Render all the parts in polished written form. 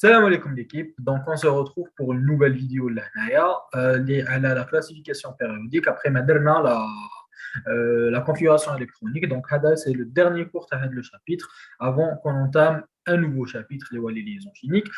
Salam alaikum l'équipe. Donc on se retrouve pour une nouvelle vidéo là, liée à la classification périodique. Après maintenant la configuration électronique. Donc Hada c'est le dernier cours de le chapitre avant qu'on entame un nouveau chapitre les liaisons chimiques.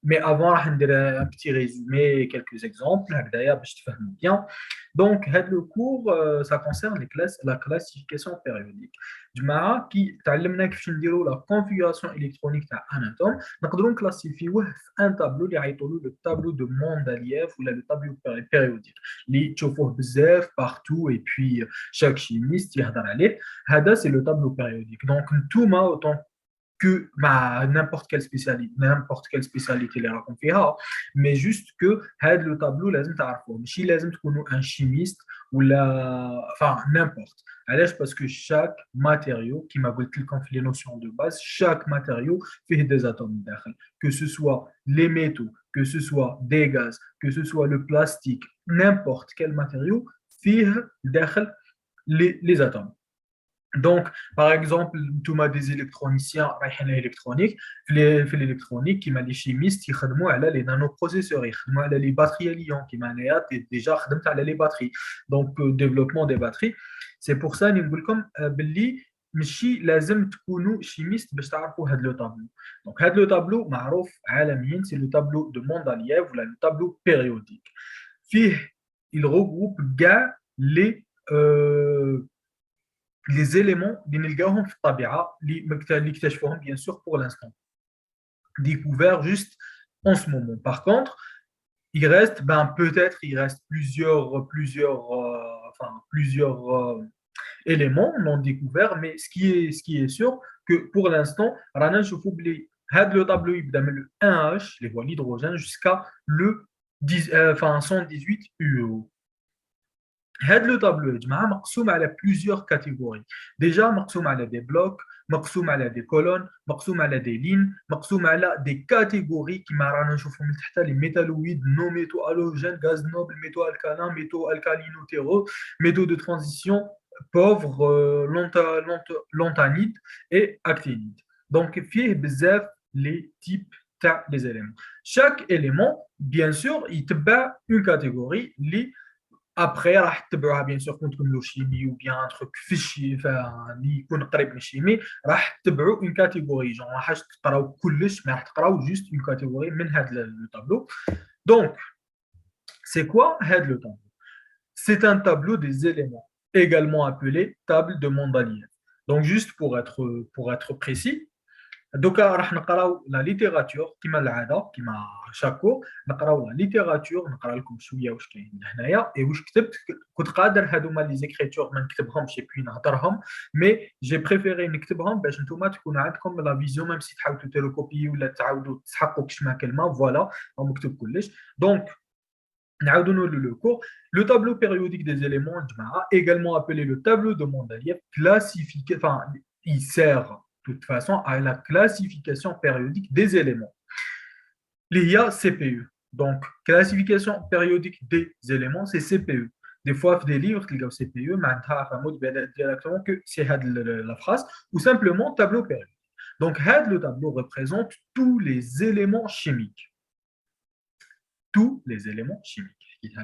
Mais avant, on va faire un petit résumé et quelques exemples. D'ailleurs, je te fais bien. Donc, le cours, ça concerne la classification périodique. جماعة كي تعلمنا كيفاش نديروا la configuration électronique تاع un atome نقدروا نكلاسيفيوه في ان تابلو اللي يعيطوا له le tableau de Mendeleev ولا le tableau périodique اللي تشوفوه بزاف partout et puis chaque chimiste يهضر عليه. هذا c'est le tableau périodique. Donc نتوما autant que n'importe quelle spécialité اللي راكم فيها mais juste que هذا le tableau لازم تعرفوه ماشي لازم تكونوا un chimiste ولا enfin n'importe. علاش parce que chaque matériau qui m'a قلت لكم في les notions de base chaque matériau fait des atomes داخل que ce soit les métaux que ce soit des gaz que ce soit le plastique n'importe quel matériau فيه داخل les atomes. Donc, par exemple, tout des électroniciens, électronique, l'électronique, qui m'a les chimistes, ils travaillent à les nanoprocesseurs, ils travaillent à les batteries à l'ion, qui m'a déjà travaillé les batteries. Donc, développement des batteries. C'est pour ça, nous voulons comme Billy, ماشي لازم تكونوا chimiste باش تعرفوا هذا le tableau. Donc, هذا le tableau معروف عالميا, c'est le tableau de Mendeleev ou le tableau périodique. فيه, il regroupe كاع les éléments اللي نلقاوهم في الطبيعه اللي اكتشفوهم bien sûr pour l'instant découvert juste en ce moment. Par contre, il reste peut-être il reste plusieurs éléments non découverts, mais ce qui est sûr que pour l'instant رانا نشوفوا بلي هذا le tableau يبدا من le 1H les voies l'hydrogène jusqu'à le 118 UO. Le tableau est مقسوم على plusieurs catégories. Déjà, مقسوم على des blocs, مقسوم على des colonnes, مقسوم على des lignes, مقسوم على des catégories qui رانا نشوفهم من تحت les métalloïdes, non métaux halogènes, gaz noble, métaux alcalins, métaux alcalinotéreux, métaux de transition, pauvres, lanthanides et actinides. Donc, فيه بزاف les types des éléments. Chaque élément, bien sûr, il تبع une catégorie après, راح تتبعوها bien sûr كون تكون له chimie ou bien un truc fichier اللي يكون قريب من الشيمي راح تتبعوا une catégorie genre ما راحش تقراو كلش ما راح تقراو juste une catégorie من هذا le tableau. Donc, c'est quoi هذا le tableau? C'est un tableau des éléments également appelé table de Mendeleev. Donc, juste pour être précis, دوكا راح نقراو لا ليتيراتور كيما العاده كيما شاكو نقراو لا ليتيراتور نقرا لكم شويه واش كاين هنايا اي واش كتبت كنت قادر هذوما لي زيكريتور ما نكتبهمش بي نهضرهم مي جي بريفيري نكتبهم باش نتوما تكون عندكم لا فيزيون ميم سي تحاولوا تيروكوبي ولا تعاودوا تسحقوا كش ما كلمه فوالا راه مكتوب كلش. دونك نعاودوا le cours. Le tableau périodique des éléments également appelé le tableau de Mendeleev classifié, enfin il sert de toute façon à la classification périodique des éléments. L'IA CPU. Donc, classification périodique des éléments, c'est CPU. Des fois, des livres qui ont CPU, mais directement que c'est la phrase, ou simplement tableau périodique. Donc, le tableau représente tous les éléments chimiques. Tous les éléments chimiques,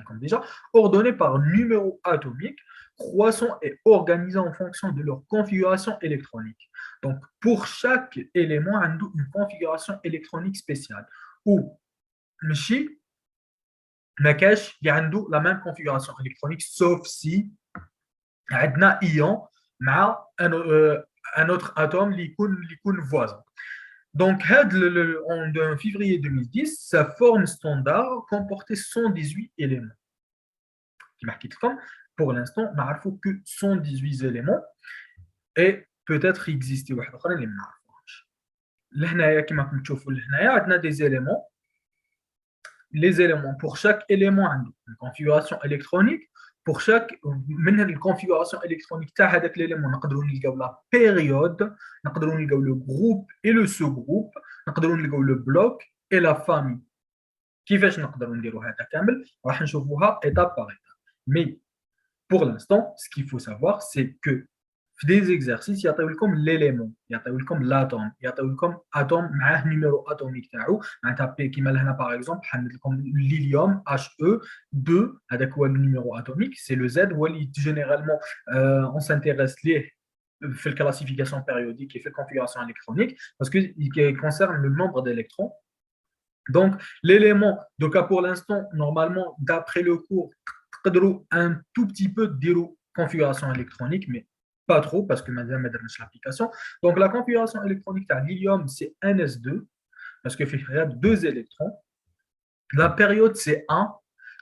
comme déjà, ordonnés par numéro atomique, croissant et organisés en fonction de leur configuration électronique. Donc, pour chaque élément, on a une configuration électronique spéciale. Ou, ماشي ما كاش اللي عنده la même configuration électronique, sauf si عندنا ion مع un autre atome اللي يكون voisin. Donc, en février 2010, sa forme standard comportait 118 éléments. Pour l'instant, on n'a que 118 éléments et peut-être il existe des éléments. Les éléments, pour chaque élément, une configuration électronique. Pour chaque configuration électronique, l'élément, on a la période, on a le groupe et le sous-groupe, on a le bloc et la famille. كيفاش نقدروا نديروا هذا كامل راح نشوفوها étape par étape. Mais pour l'instant, ce qu'il faut savoir, c'est que des exercices يعطيولكم l'élément يعطيولكم l'atome يعطيولكم atome معاه numéro atomique تاعو معناتها كيما لهنا par exemple حندير لكم l'hélium He2 هذاك هو le numéro atomique c'est le Z هو اللي généralement on s'intéresse ليه في الclassification périodique et في configuration électronique parce qu'il concerne le nombre d'électrons. Donc, l'élément, donc pour l'instant, normalement, d'après le cours, un tout petit peu de configuration électronique, mais pas trop, parce que maintenant, on a l'application. Donc, la configuration électronique de l'hélium, c'est NS2, parce qu'il y a deux électrons. La période, c'est 1.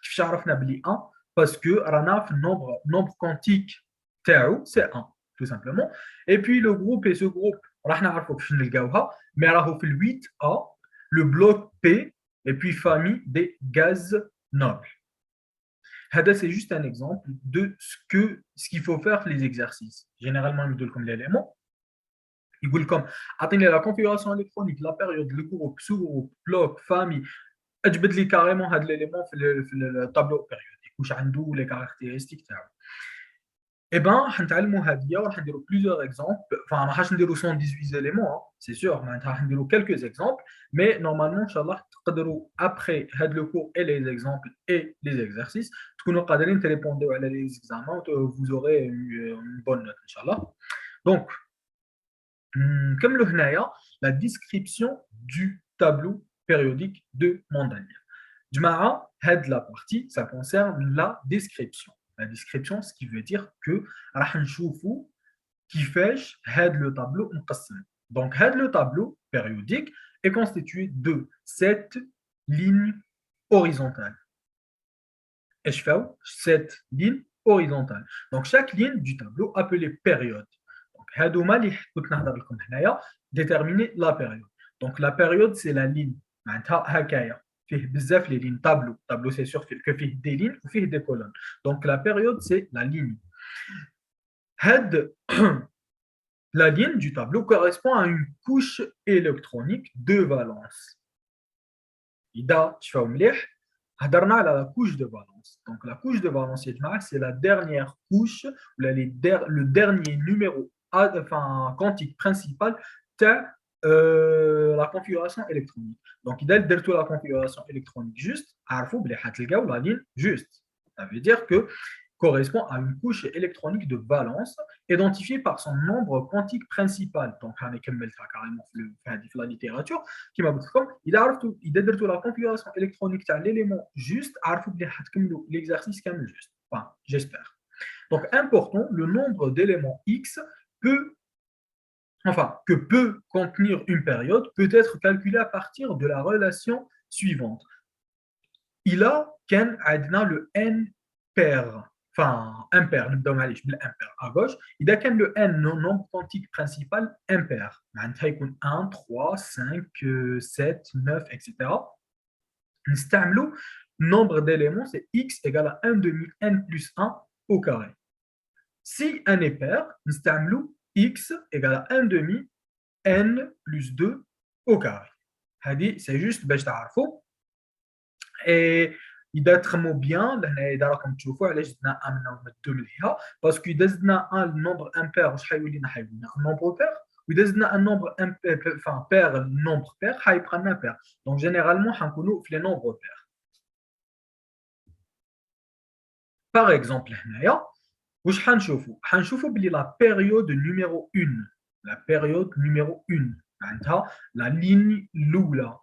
Je sais 1, parce que nombre quantique, c'est 1, tout simplement. Et puis, le groupe, et ce groupe, on va mais alors, on fait le 8A, le bloc P, et puis famille des gaz nobles. C'est juste un exemple de ce qu'il faut faire les exercices. Généralement, ils donnent comme l'élément. Ils donnent comme atteindre la configuration électronique, la période, le groupe, sous-groupe, bloc, famille. اجبد لي كاريمون هذا l'élément في الطابلو périodique واش عنده les caractéristiques تاعو. Eh ben, هنتعلموا هذه وراح نديروا plusieurs exemples. Enfin, ما راحش نديروا 118 éléments, c'est sûr, معناتها راح نديروا quelques exemples, mais normalement, inchallah, تقدروا après هذا le cours et les exemples et les exercices, تكونوا قادرين تريبوندوا على les examens, vous aurez une bonne note, inchallah. Donc, نكملوا هنايا la description du tableau périodique de Mendeleïev. جماعة, la partie, ça concerne la description. La description, ce qui veut dire que راح نشوفوا كيفاش le tableau مقسم. Donc, le tableau périodique est constitué de 7 lignes horizontales. Et je fais 7 lignes horizontales. Donc, chaque ligne du tableau appelée période. Donc, هادوما اللي كنت نهضر لكم هنايا déterminer la période. Donc, la période, c'est la ligne. معناتها هكايا. فيه بزاف les lignes tableau c'est sûr que فيه des lignes ou فيه des colonnes. Donc la période c'est la ligne. La ligne du tableau correspond à une couche électronique de valence. إذا تشوفوا مليح هضرنا على la couche de valence. Donc la couche de valence c'est la dernière couche le dernier numéro quantique principal de la configuration électronique. Donc, il a la configuration électronique juste, la ligne juste. Ça veut dire que correspond à une couche électronique de valence identifiée par son nombre quantique principal. Donc, on a carrément la littérature qui m'a dit il a la configuration électronique de l'élément juste, l'exercice comme juste. Enfin, j'espère. Donc, important, le nombre d'éléments X que peut contenir une période peut être calculé à partir de la relation suivante. Il a le n pair, impair, à gauche, il a le n nombre quantique principal impair. Il y a 1, 3, 5, 7, 9, etc. Le nombre d'éléments, c'est x égale à 1 demi n plus 1 au carré. Si n est pair, nous x égale à 1 demi n plus 2 au carré. C'est juste باش تعرفوا. Et il doit être bien, comme tu vois, علاش درنا 1 من 2 من هنا parce que درنا un nombre impair شحال يولينا حيولينا un nombre pair ودزنا un nombre pair nombre pair حيبقى لنا pair. Donc généralement حنكونوا في les nombres pairs. Par exemple هنايا واش حنشوفوا بلي la période numéro 1 la période numéro 1 معناتها la ligne الاولى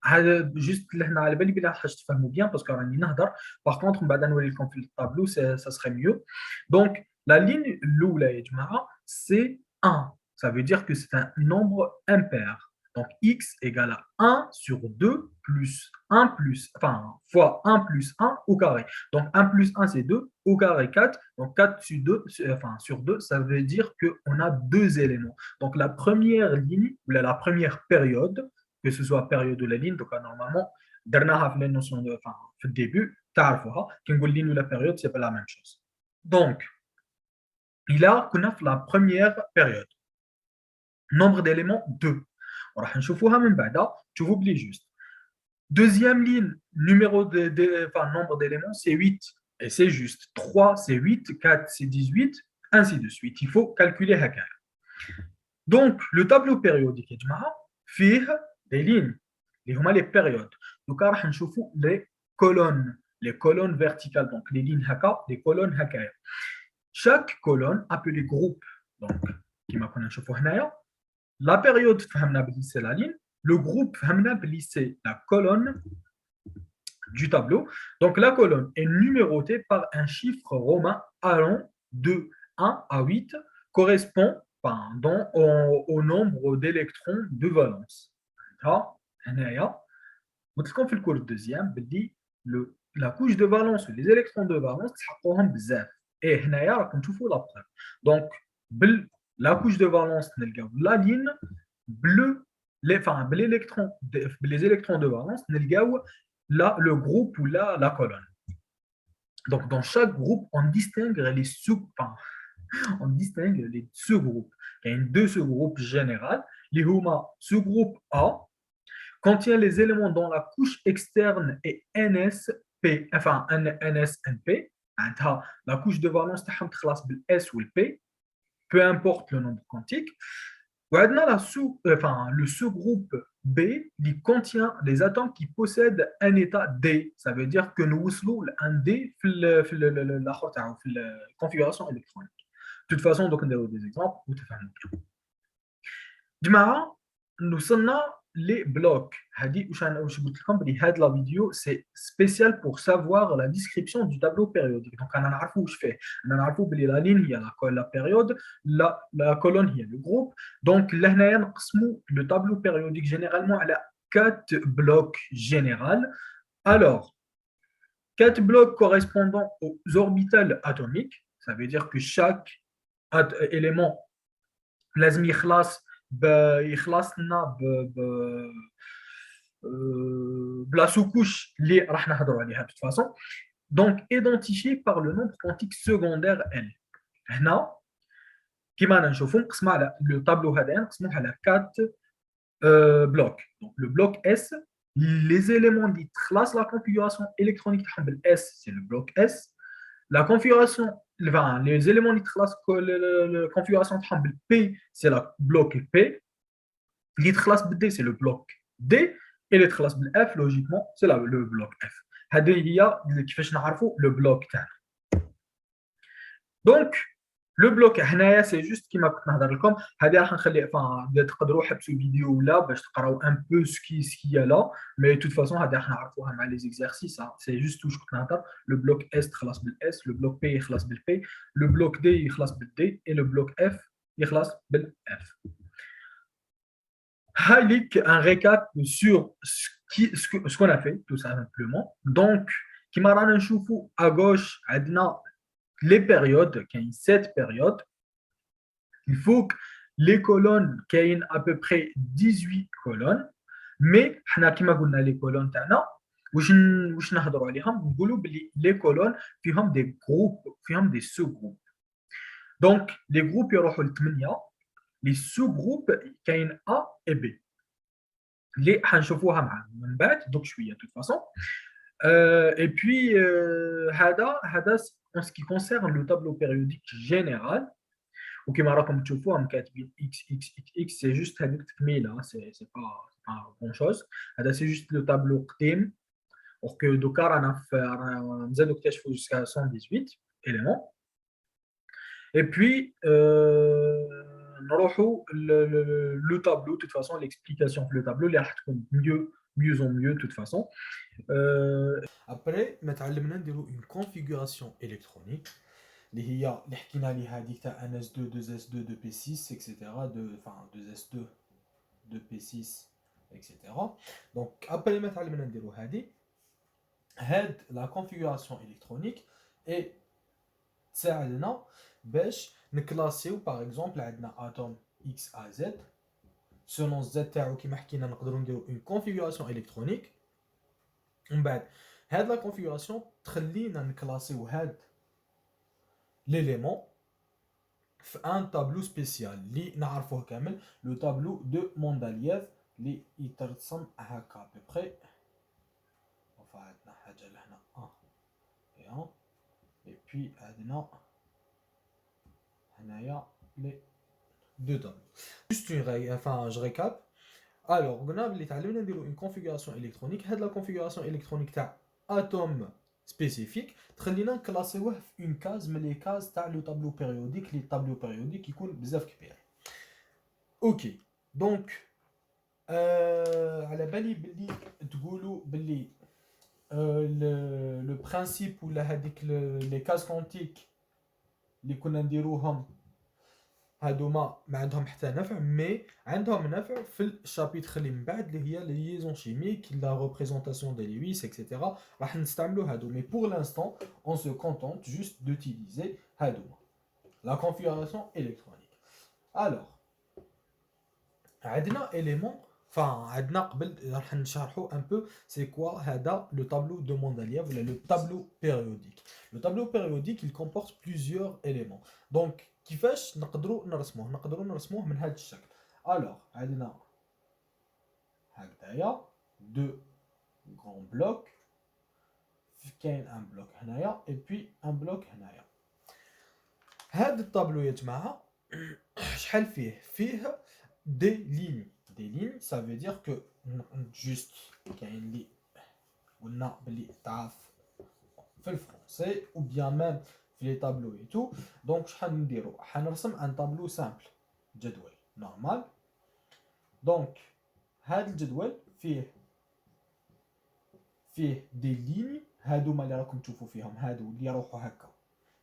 هذا جست اللي حنا على بالي بلا حاجه تفهموا bien parce que راني نهضر par contre من بعد نوري لكم في الطابلو ça serait mieux. Donc la ligne الاولى يا جماعه c'est 1, ça veut dire que c'est un nombre impair. Donc x égale à 1 sur 2 plus 1 plus, fois 1 plus 1 au carré. Donc 1 plus 1 c'est 2, au carré 4. Donc 4 sur 2, ça veut dire qu'on a deux éléments. Donc la première ligne, ou la première période, que ce soit période ou la ligne, donc normalement, dernière la notion de, le début, تعرفوها, quand on ligne ou la période, c'est pas la même chose. Donc, il a qu'on a la première période. Nombre d'éléments 2. راح نشوفوها من بعد tu oublies juste. Deuxième ligne, nombre d'éléments, c'est 8. Et c'est juste. 3, c'est 8. 4, c'est 18. ainsi de suite. Il faut calculer هكذا. Donc, le tableau périodique, يا جماعة فيه des lignes اللي هما les périodes. Donc, راح نشوفوا les colonnes verticales, donc les lignes هكا, les colonnes هكايا. Chaque colonne appelée groupe, donc كما كنا نشوفوا هنايا, la période فهمنا بلي c'est la ligne, le groupe فهمنا بلي c'est la colonne du tableau. Donc, la colonne est numérotée par un chiffre romain allant de 1 à 8, correspond au nombre d'électrons de valence. Comme le cours deuxième, la couche de valence ou les électrons de valence, et comme tu la preuve. Donc, la couche de valence, la ligne bleue, les électrons de valence, le groupe ou la colonne. Donc, dans chaque groupe, on distingue les sous-groupes. Il y a deux sous-groupes généraux. Sous-groupe A contient les éléments dont la couche externe est NSP, enfin NSNP. La couche de valence est S ou le P, peu importe le nombre quantique. Le sous-groupe B qui contient les atomes qui possèdent un état D. Ça veut dire que nous avons un D dans la configuration électronique. De toute façon, donc, on a des exemples. جماعة وصلنا les blocs. هذه واش قلت لكم بلي هذه la vidéo c'est spécial pour savoir la description du tableau périodique. Donc انا نعرفوا واش فيه. انا نعرفوا بلي la ligne هي la période, la colonne هي le groupe. Donc لهنايا نقسموا le tableau périodique généralement على 4 blocs généraux. Alors 4 blocs correspondant aux orbitales atomiques, ça veut dire que chaque élément لازم يخلص لنا بلا sous-couche اللي راح نهضروا عليها de toute façon. Donc identifié par le nombre quantique secondaire L. هنا كما نشوفوا نقسموا على le tableau هذا نقسموه على 4 blocs. Donc le bloc S, les éléments qui classent la configuration électronique de S, c'est le bloc S. La configuration, les éléments qui classent la configuration de P, c'est le bloc P. Les classe D, c'est le bloc D. Et les classes F, logiquement, c'est le bloc F. Il y a le bloc T. Donc, le bloc c'est juste qui m'a dit تقدروا حبسوا الفيديو ولا باش تقراو un peu ce qu'il y a là, mais de toute façon هذا راح نعرفوها مع les exercices. C'est juste où je كنت نهضر. Le bloc S خلاص بالاس, le bloc P خلاص بالP, le bloc D خلاص بالD et le bloc F خلاص بالF. Un récap sur ce qu'on a fait, tout simplement. Donc, à gauche, les périodes, il y a 7 périodes. Il faut que les colonnes, qu'il y ait à peu près 18 colonnes, mais, les colonnes, les colonnes, des groupes, des sous-groupes. Donc, les groupes, il y aura les sous-groupes كاين A et B اللي حنشوفوها معانا من بعد دوك شويه de toute façon. Et puis هذا en ce qui concerne le tableau périodique général وكما راكم تشوفوها مكاتبين x c'est juste هذيك تكميله, c'est pas grand chose. هذا c'est juste le tableau قديم or que دوكا رانا مازالوا اكتشفوا jusqu'à 118 éléments. Et puis le tableau, de toute façon, l'explication de le tableau, il mieux en mieux, de toute façon. Après, nous une configuration électronique. اللي هي اللي حكينا عليها هذيك تاع NS2 2S2 2P6 etc. enfin 2S2 2P6 etc. Donc après ما تعلمنا نديرو هاد la configuration électronique et تساعدنا باش نكلاسيو باغ اكزومبل عندنا اتوم اكس ا زد سولون زد تاعو كيما حكينا نقدروا نديرو اون كونفيغوراسيون الكترونيك ومن بعد هاد لا كونفيغوراسيون تخلينا نكلاسيو هاد ليليمون في ان تابلو سبيسيال اللي نعرفوه كامل لو تابلو دو موندالييف اللي يترسم هكا ببري. عندنا حاجه لهنا اي بي عندنا les deux tableaux. Juste enfin, je récap. Alors, on a une configuration électronique. La configuration électronique تاع atome spécifique. خلينا نكلاسيوه في une case من les cases تاع le tableau périodique. Les tableaux périodiques يكون بزاف كبير. Ok. Donc, على بالي باللي تقولوا باللي le principe ولا هذيك les cases quantiques اللي كنا نديروهم هادوما ما عندهم حتى نفع مي عندهم نفع في الشابيتر اللي من بعد اللي هي لي ليزون شيميك لا ريبريزونطاسيون دي لويس اكسيتيرا راح نستعملوا هادو مي بور لانستون اون سو كونتونت جوست دوتيليزي هادوما لا كونفيغوراسيون الكترونيك. الوغ عندنا اليمون عندنا قبل راح نشرحوا ان بو سي كوا هذا لو طابلو دو موندالييف ولا لو طابلو بيريوديك. لو طابلو بيريوديك il comporte plusieurs éléments. دونك كيفاش نقدروا نرسموه من هذا الشكل. الوغ عندنا هكذايا دو غون بلوك كاين ان بلوك هنايا اي بي ان بلوك هنايا. هذا الطابلو يا جماعه شحال فيه دي ليني. Des lignes, ça veut dire que juste كاين اللي قلنا باللي تعرف في الفرنسي ou bien même في les tableaux et tout. Donc شحال نديرو حنرسم un tableau simple جدول normal. Donc هذا الجدول فيه دي lignes هادوما اللي راكم تشوفوا فيهم هادو اللي يروحوا هكا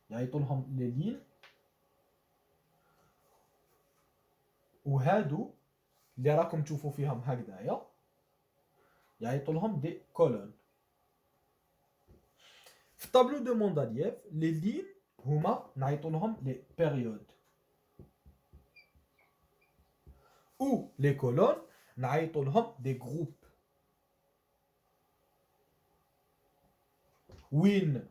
يعيطوا لهم لي lignes وهادو اللي راكم تشوفوا فيهم هكذايا يعيطوا لهم دي كولون. في الطابلو دو موندالييف لي لين هما نعيطوا لهم لي بيريود او لي كولون نعيطوا لهم دي جروب وين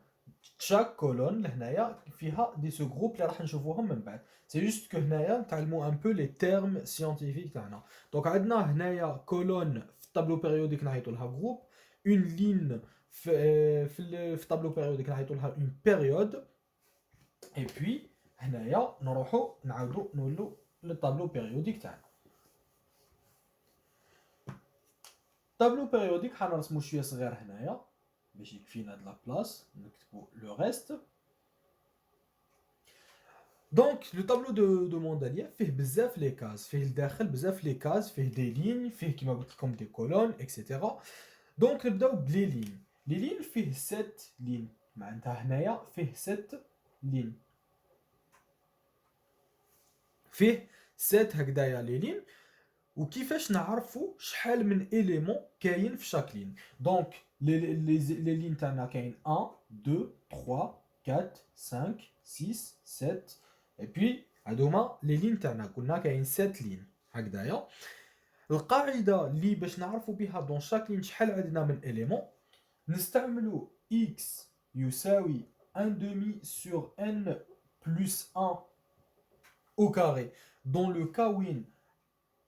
chaque كولون لهنايا فيها دي سو جروب اللي راح نشوفوهم من بعد. سي جوست كو هنايا نتعلموا ان بو لي تيرم سيانتيفيك تاعنا. دونك عندنا هنايا كولون في الطابلو بيريوديك نعيطوا لها جروب اون لين في الطابلو بيريوديك نعيطوا لها اون بيريود اي بي هنايا نروحوا نعاودوا نولوا للطابلو بيريوديك تاعنا. الطابلو بيريوديك حنرسمو شويه صغير هنايا باش يكفينا د لا بلاص نكتبو لو ريست. دونك لو طابلو دو موندالييف فيه بزاف لي كاز فيه الداخل بزاف لي كاز فيه دي لين فيه كيما قلت لكم دي كولون اكسيتيرا. دونك نبداو بلي لين. لي لين فيه 7 لين معناتها هنايا فيه 7 لين فيه 7 هكذايا لي لين. وكيفاش نعرفوا شحال من اليمون كاين في شاك لين. دونك لي لين تاعنا كاين 1 2 3 4 5 6 7 اي بي هادوما لي لين تاعنا قلنا كاين 7 لين هكذايا. القاعده اللي باش نعرفوا بها دون شاك لين شحال عندنا من اليمون نستعملوا x يساوي 1 demi sur n plus 1 au carré dans le cas وين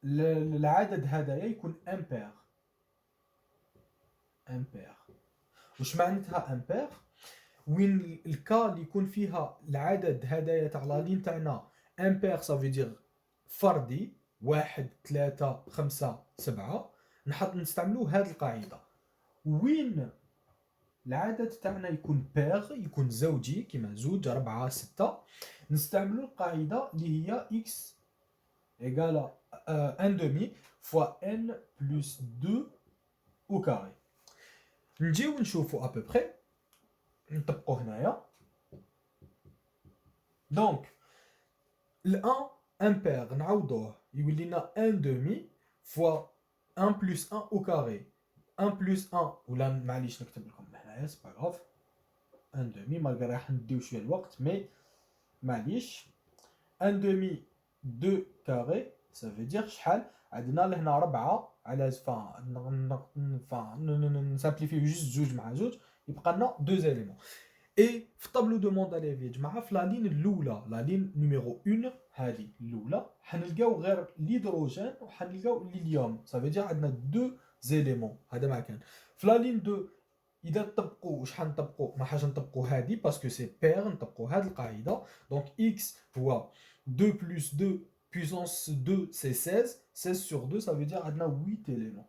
العدد هذايا يكون امبير. واش معناتها امبير؟ وين الكا اللي يكون فيها العدد هذايا تاع لا لين تاعنا امبير صافي دير فردي 1 3 5 7 نستعملوا هذه القاعده. وين العدد تاعنا يكون بير يكون زوجي كيما زوج 4 6 نستعملوا القاعده اللي هي x égale 1 demi fois n plus 2 au carré. نجيو نشوفوا à peu près نطبقوا هنايا. دونك ال 1 امبير نعوضوه يولي لنا 1 demi fois 1 plus 1 au carré. 1 plus 1 ولا معليش نكتب لكم هنايا سي با غاف 1 demi مالغري راح نديو شويه الوقت مي معليش 1 demi 2 carré ça veut dire شحال عندنا لهنا 4 على نسامبليفيو جوست زوج مع زوج يبقى لنا 2 éléments. اي في الطابلو دو مونداليف يا جماعه في لا لين الاولى لا لين نيميرو 1 هذه الاولى حنلقاو غير الهيدروجين وحنلقاو الهيليوم ça veut dire عندنا 2 éléments. هذا ما كان في لا لين 2 اذا طبقوا واش حنطبقوا ما حاجه نطبقوا هذه باسكو سي بير نطبقوا هذه القاعده. دونك x هو 2 plus 2 puissance 2, c'est 16. 16 sur 2, ça veut dire qu'on a 8 éléments.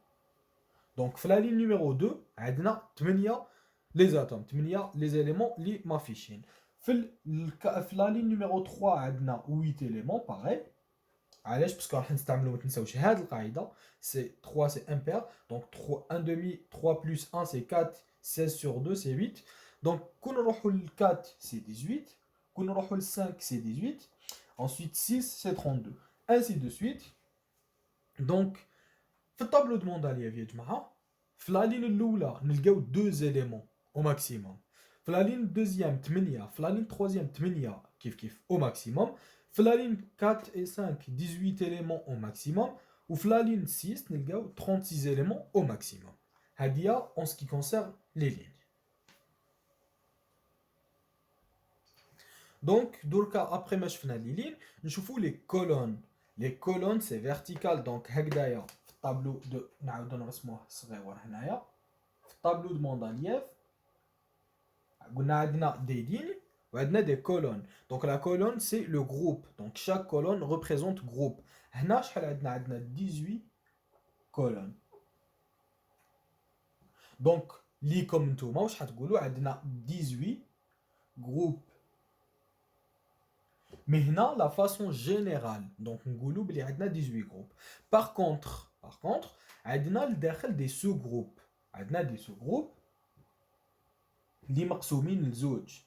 Donc, dans la ligne numéro 2, on a 8 les atomes, 8 les éléments qui m'affichent. Dans la ligne numéro 3, on a 8 éléments, pareil. Parce qu'on va utiliser c'est 3, c'est impair. Donc, 3, 1 demi, 3 plus 1, c'est 4. 16 sur 2, c'est 8. Donc, quand on va le 4, c'est 18. Quand on va le 5, c'est 18. Ensuite, 6, c'est 32. Ainsi de suite. Donc, في الطابلو دو موندالييف يا جماعه في لا لين الاولى نلقاو 2 éléments au maximum في لا لين دوزيام 8 في لا لين تروزيام 8 كيف au maximum في لا لين 4 et 5 18 éléments au maximum وفي لا لين 6 نلقاو 36 éléments au maximum هادي en ce qui concerne les lignes. Donc دركا après ما شفنا لي لين نشوفوا les colonnes. Les colonnes c'est vertical donc هكذايا tableau de نعاودو نرسموه صغيور هنايا في الطابلو دو موندالييف قلنا عندنا des lignes وعندنا des colonnes. Donc la colonne c'est le groupe. Donc chaque colonne représente groupe. هنا شحال عندنا 18 colonnes. Donc ليكم نتوما واش حتقولوا عندنا 18 groupes. Mais هنا la façon générale donc نقولوا بلي عندنا 18 groupes. Par contre عندنا لداخل des sous-groupes. عندنا des sous-groupes اللي مقسومين لزوج.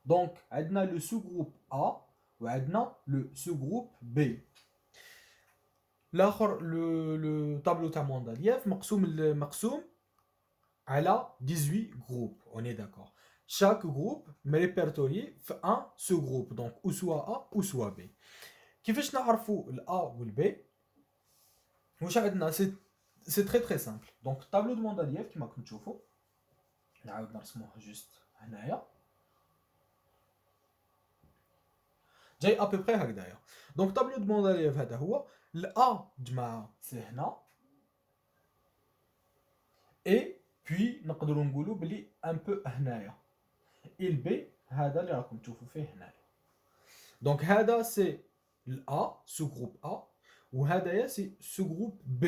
Donc عندنا le sous-groupe A وعندنا le sous-groupe B. الاخر le tableau تاع موندالييف مقسوم على 18 groupes. On est d'accord. Chaque groupe est répertorié dans un sous-groupe, donc ou soit A ou soit B. كيفاش نعرفوا ال A ou le B? واش عندنا c'est très très simple. Donc tableau de Mendeleïev كما راكم تشوفوا نعاود نرسموه juste هنايا جاي à peu près هكذايا. Donc tableau de Mendeleïev هذا هو ال A جماعه سي هنا et puis نقدروا نقولوا بلي un peu هنايا. Et le B هذا اللي راكم تشوفوا فيه هنايا. Donc هذا c'est ال A sous-groupe A وهذايا c'est sous-groupe B.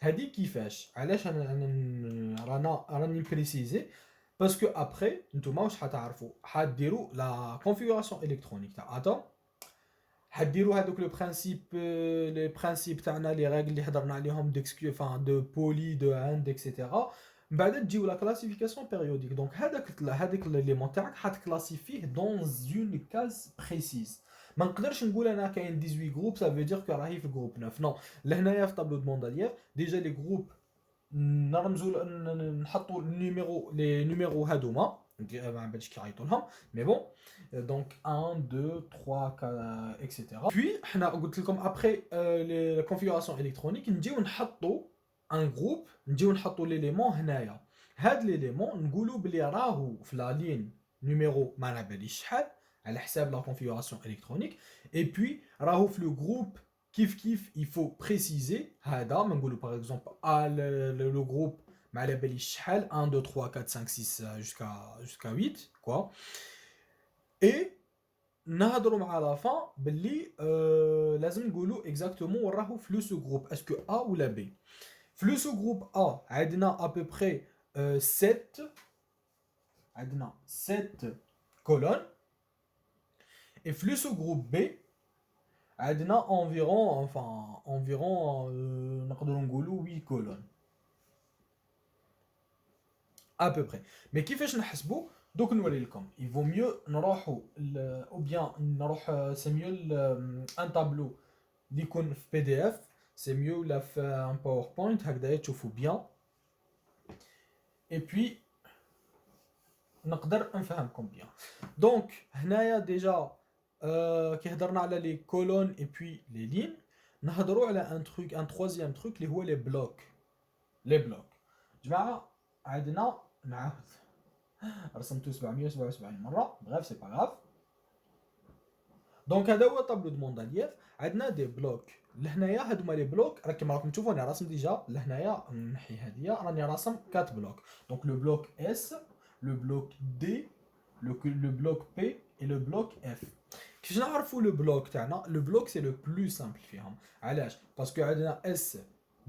هذه كيفاش علاش راني بريسيزي باسكو ابري نتوما واش حتعرفوا حديروا لا كونفيغوراسيون الكترونيك تاع اتوم حديروا هذوك لو برينسيپ لي برينسيپ تاعنا لي ريغل اللي هضرنا عليهم ديكسكيو فان دو بولي دو اند اكسيتيرا من بعد تجيو لا كلاسيفيكاسيون بيريوديك دونك هذاك ليليمون تاعك حتكلاسيفيه دون اون كاز بريسيز. ما نقدرش نقول انا كاين 18 جروب سا فو دير كو راهي في جروب 9 نو. لهنايا في طابلو دو موندالييف ديجا لي جروب نرمزوا نحطوا النيميرو لي نيميرو هادوما ما باليش كيعيطوا لهم مي بون دونك 1 2 3 4 اكسيتيرا. بوي حنا قلت لكم ابري لا كونفيغوراسيون الكترونيك نجيو نحطوا ان جروب نجيو نحطوا ليليمون هنايا. هاد ليليمون نقولوا بلي راهو في لا لين نيميرو ما على باليش شحال على حساب لا كونفيغوراسيون الكترونيك اي بوي راهو في لو جروب كيف il faut préciser هذا ما نقولوا par exemple le groupe ما على باليش شحال 1 2 3 4 5 6 jusqu'à 8 quoi et نهضروا مع لا فان باللي لازم نقولوا exactement وين راهو في لو سو جروب اسكو A ولا B. في لو سو جروب A عندنا à peu près 7 عندنا 7 colonnes et في لو سو جروب B عندنا environ نقدروا نقولوا 8 colonnes à peu près. Mais كيفاش نحسبوا دوك نوري لكم. Il vaut mieux نروحوا ou bien نروح c'est mieux un tableau اللي يكون في PDF c'est mieux ولا في un PowerPoint هكذا تشوفوا bien et puis نقدر نفهمكم bien. Donc هنايا déjà كي هضرنا على لي كولون اي بوي لي لين نهضروا على ان تروك ان ترويزيام تروك اللي هو لي بلوك. لي بلوك جماعه عندنا نعاود رسمتو 777 مره بغيف سي با غاف. دونك هذا هو طابلو دو موندالييف عندنا دي بلوك لهنايا هادوما لي بلوك كيما راكم تشوفوا انا راسم ديجا لهنايا نحي هادية راني راسم 4 بلوك. دونك لو بلوك اس لو بلوك دي لو بلوك بي et le bloc F. كيفاش نعرفوا le bloc تاعنا؟ Le bloc c'est le plus simple فيهم. علاش؟ parce que عندنا S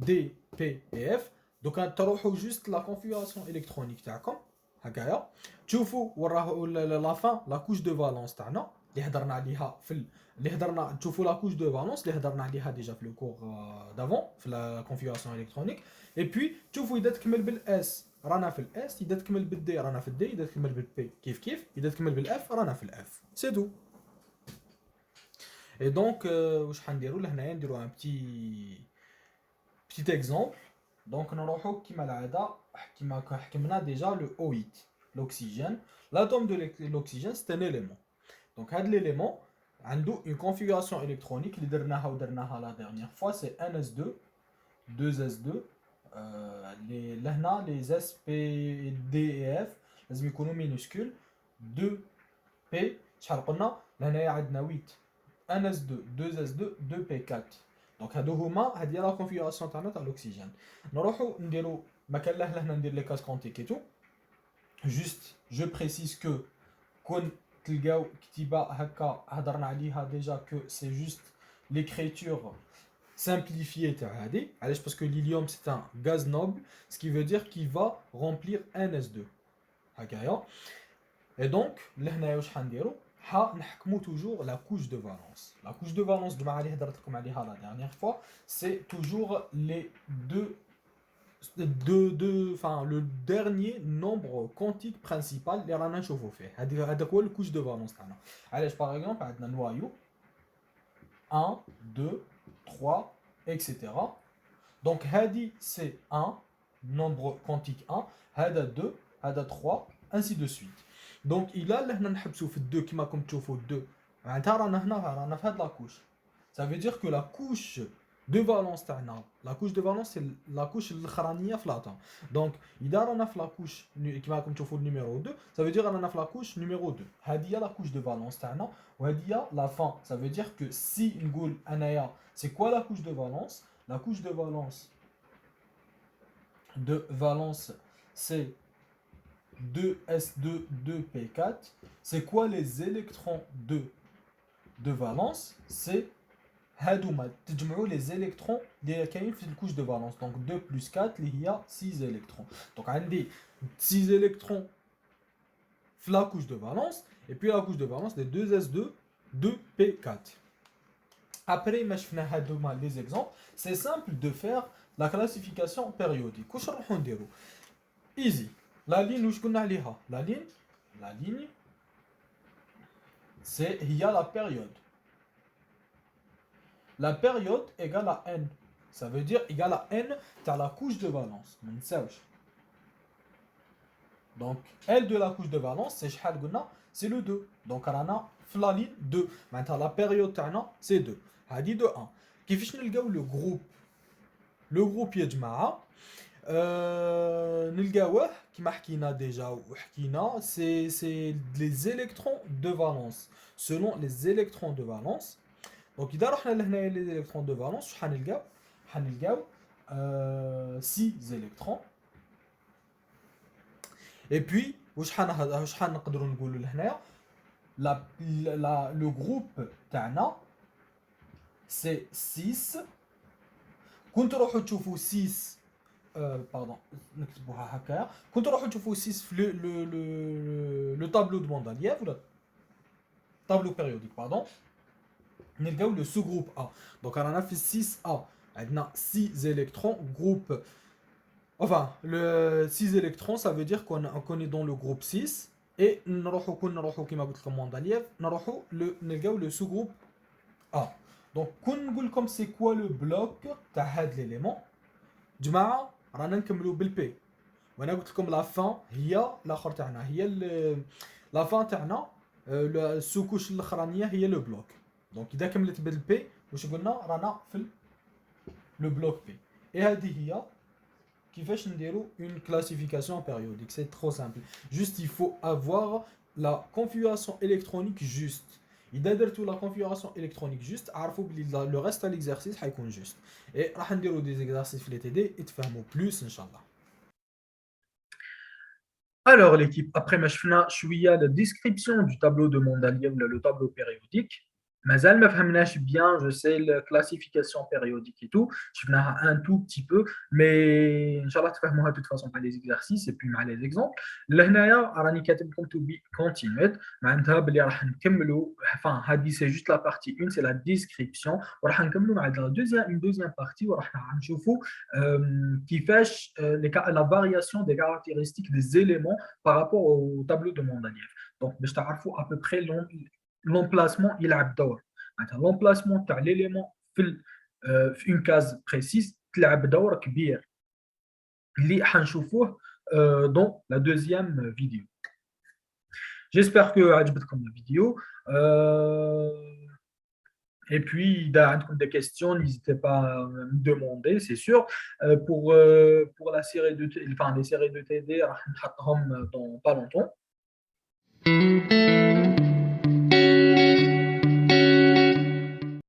D P et F. donc تروحوا juste la configuration électronique تاعكم هكايا تشوفوا وراه لا فان لا كوش دو فالونس تاعنا اللي هضرنا عليها اللي هضرنا تشوفوا لا كوش دو فالونس اللي هضرنا عليها ديجا في لو كور دافون في لا كونفيغوراسيون الكترونيك اي بي تشوفوا اذا تكمل بالاس رانا في الاس اذا تكمل بالدي رانا في الدي اذا تكمل بالبي كيف اذا تكمل بالاف رانا في الاف سي تو اي دونك واش حنديروا لهنايا نديروا ان بتيت اكزومبل دونك نروحوا كيما العاده كيما حكمنا ديجا لو او 8 l'oxygène l'atome de l'oxygène c'est un élément donc هذا l'élément عنده une configuration électronique اللي درناها la dernière fois c'est 1s2 2s2 les لهنا les s p d et f لازم يكونوا minuscules 2p شحال قلنا لهنايا عندنا 8 1s2 2s2 2p4 دونك هادو هما هادي لا configuration تاعنا تاع l'oxygène نروحو نديرو ما كان لهنا ندير لي كاس كونتيك et tout juste je précise que كون تلقاو كتيبه هكا هضرنا عليها ديجا que c'est juste l'écriture simplifiée تاع هادي علاش parce que l'hélium c'est un gaz noble ce qui veut dire qu'il va remplir NS2 هكايا et donc لهنايا واش حنديرو نحكمو toujours la couche de valence la couche de valence الجماعه اللي هضرت لكم عليها la dernière fois c'est toujours les enfin le dernier nombre quantique principal اللي رانا نشوفو فيه هذاك هو الكوش دو فالونس تاعنا علاش باغ اكزومبل عندنا نوايو 1 2 3 etc. donc هادي سي 1 nombre quantique 1 هذا 2 هذا 3 ainsi de suite donc الى لهنا نحبسو في 2 كيما راكم تشوفوا 2 معناتها رانا في هاد لا كوش ça veut dire que la couche de valence تاعنا la couche de valence c'est la couche الاخرانيه في l'atome donc اذا رانا في la couche كيما راكم تشوفوا numéro 2 ça veut dire رانا في la couche numéro 2 هذه هي la couche de valence تاعنا وهذه هي la fin ça veut dire que si نقول انايا c'est quoi la couche de valence c'est 2s2 2p4 c'est quoi les électrons de valence c'est هادوما تجمعوا les électrons اللي كاين في الكوش دو فالونس دونك 2 plus 4 اللي هي 6 électrons دونك عندي 6 électrons في la couche de valence et puis la couche de valence des 2s2 2p4 après ما شفنا هادوما les exemples c'est simple de faire la classification périodique واش نروحو نديرو easy la ligne واش قلنا عليها la ligne c'est هي la période la période égale à n. Ça veut dire égale à n dans la couche de valence. Donc, L de la couche de valence, c'est le 2. Donc, on a la ligne 2. Maintenant, la période, c'est 2. Hadi de 1. Kifich nilgaou le groupe. Le groupe yajma'a. Nilgaouah, qui marquina déjà ou hkina, c'est les électrons de valence. Selon les électrons de valence, donc إذا رحنا لهنايا les électrons de valence واش حنلقاو 6 électrons et puis واش حنقدروا نقولوا لهنايا le groupe تاعنا c'est 6 كنت تروحوا تشوفوا 6 pardon نكتبوها هكايا كنت تروحوا تشوفوا 6 في le tableau de Mendeleïev ou le tableau périodique pardon نلقاو le sous-groupe A. Donc on a fait 6A. On a 6 électrons, groupe. Enfin, le 6 électrons, ça veut dire qu'on est dans le groupe 6. Et نروحو كيما قلت لكم Mendeleïev, نروحو نلقاو le sous-groupe A. Donc كون نقول لكم c'est quoi le bloc تاع هاد l'élément جماعة رانا نكملو بالبي. وانا قلت لكم la fin هي الاخر تاعنا هي la fin تاعنا السوكوش الاخرانية هي le bloc. Donc إذا كملت بالبي واش قلنا رانا في le bloc P. Et هذه هي كيفاش نديرو une classification périodique. C'est trop simple. Juste il faut avoir la configuration électronique juste. إذا درتو la configuration électronique juste عرفوا بلي le reste de l'exercice حيكون juste. Et راح نديرو des exercices في les TD et تفهموا plus إن شاء الله. Alors, l'équipe, après ma chouïa, la description du tableau de Mendeleev, le tableau périodique. Mazal ma fahmnash bien, je sais, la classification périodique et tout. Je fais un tout petit peu, mais Inch'Allah, tu fahmouha de toute façon par les exercices et puis par les exemples. L'hnaya, arani كاتبكم to be continued. معناتها بلي راح نكملوا, enfin, hadi, c'est juste la partie 1, c'est la description. وراح نكملوا مع une deuxième partie وراح نشوفوا كيفاش la variation des caractéristiques des éléments par rapport au tableau de Mendeleev. Donc, je t'arrive à peu près l'emplacement, il a d'or. L'emplacement de l'élément في une case précise, تلعب دور كبير اللي حنشوفوه dans la deuxième vidéo. J'espère que عجبتكم la vidéo. Et puis, dans des questions, n'hésitez pas à me demander, c'est sûr. Pour la série de, enfin, les séries de TD, on va dans pas longtemps.